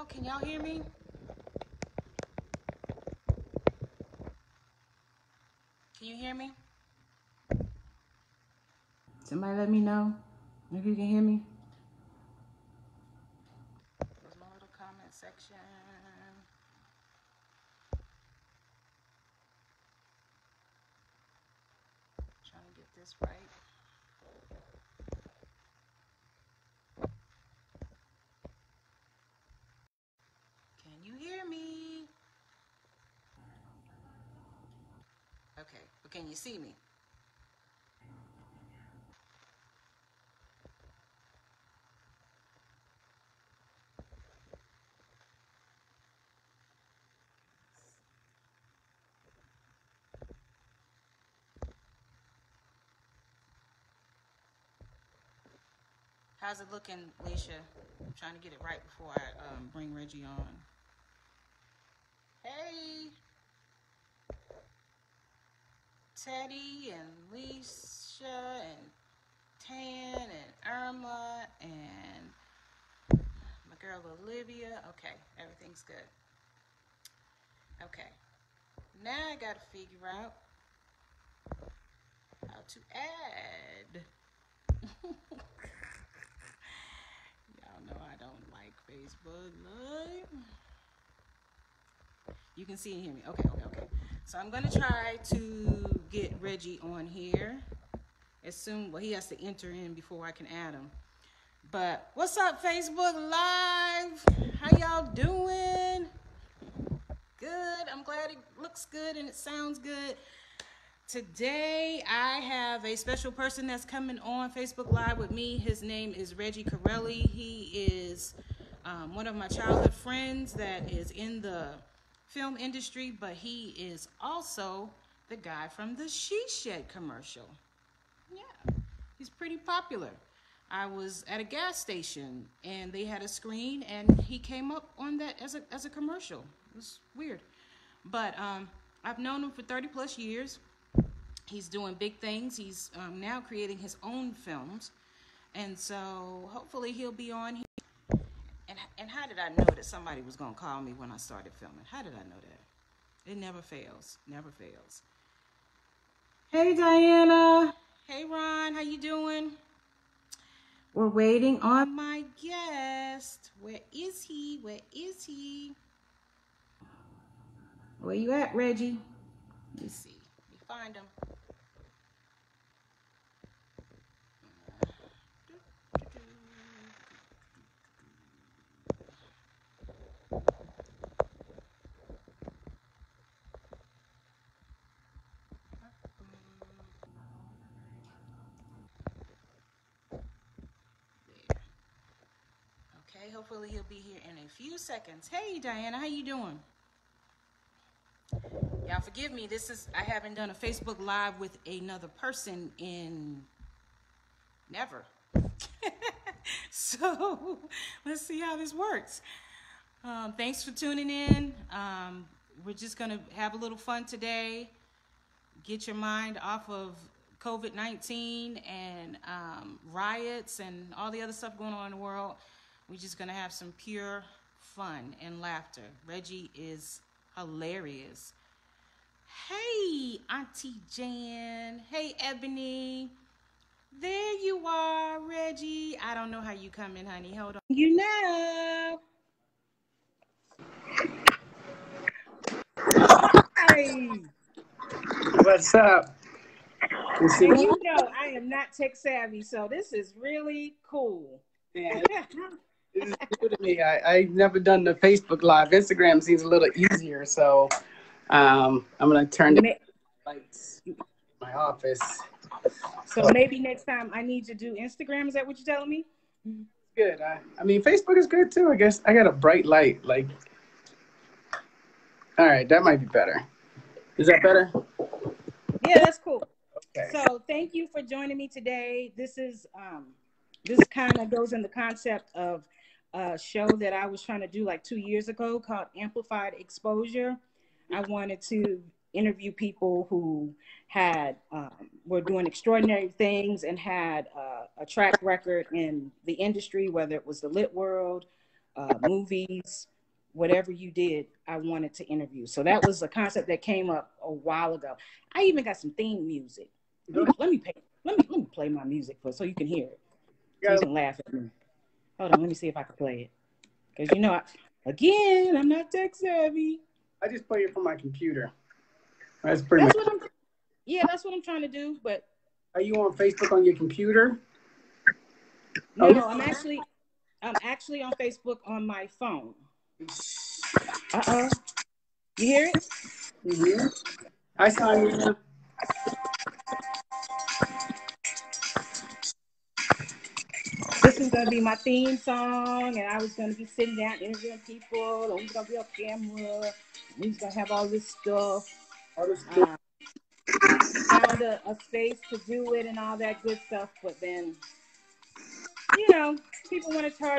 Can y'all hear me? Can you hear me? Somebody let me know if you can hear me. There's my little comment section. Trying to get this right. Can you hear me? Okay, but can you see me? How's it looking, Leisha? I'm trying to get it right before I bring Reggie on. Hey, Teddy and Leisha and Tan and Irma and my girl Olivia. Okay, everything's good. Okay, now I gotta figure out how to add. Y'all know I don't like Facebook Live. You can see and hear me. Okay. So I'm gonna try to get Reggie on here as soon. Well, he has to enter in before I can add him. But what's up, Facebook Live? How y'all doing? Good. I'm glad it looks good and it sounds good. Today I have a special person that's coming on Facebook Live with me. His name is Reggie Currelley. He is one of my childhood friends that is in the film industry, but he is also the guy from the She Shed commercial. Yeah, he's pretty popular. I was at a gas station and they had a screen and he came up on that as a commercial. It was weird. But I've known him for 30 plus years. He's doing big things. He's now creating his own films. And so hopefully he'll be on here. And how did I know that somebody was going to call me when I started filming? How did I know that? It never fails. Never fails. Hey, Diana. Hey, Ron. How you doing? We're waiting on my guest. Where is he? Where is he? Where you at, Reggie? Let me see. Let me find him. Okay, hopefully he'll be here in a few seconds. Hey, Diana, how you doing? Y'all forgive me. I haven't done a Facebook Live with another person in never. So let's see how this works. Thanks for tuning in. We're just going to have a little fun today. Get your mind off of COVID-19 and riots and all the other stuff going on in the world. We're just going to have some pure fun and laughter. Reggie is hilarious. Hey, Auntie Jan. Hey, Ebony. There you are, Reggie. I don't know how you come in, honey. Hold on. You know. Hi. What's up? And you know I am not tech savvy, so this is really cool. Yeah, this is new to me. I've never done the Facebook Live. Instagram seems a little easier, so I'm going to turn the lights in my office. So maybe next time I need to do Instagram. Is that what you're telling me? Good. I mean, Facebook is good too. I guess I got a bright light. Like, all right, that might be better. Is that better? Yeah, that's cool. Okay. So thank you for joining me today. This kind of goes in the concept of a show that I was trying to do like 2 years ago called Amplified Exposure. I wanted to interview people who were doing extraordinary things and had a track record in the industry, whether it was the lit world, movies, whatever you did, I wanted to interview. So that was a concept that came up a while ago. I even got some theme music. Let me play my music so you can hear it. So you can laugh at me. Hold on, let me see if I can play it. Because you know, I'm not tech savvy. I just play it from my computer. That's pretty much. That's what I'm trying to do. But are you on Facebook on your computer? No, I'm actually on Facebook on my phone. You hear it? Mm-hmm. I saw you. This is gonna be my theme song, and I was gonna be sitting down interviewing people, and we was gonna be on camera. We was gonna have all this stuff. Found a space to do it and all that good stuff, but then, people want to charge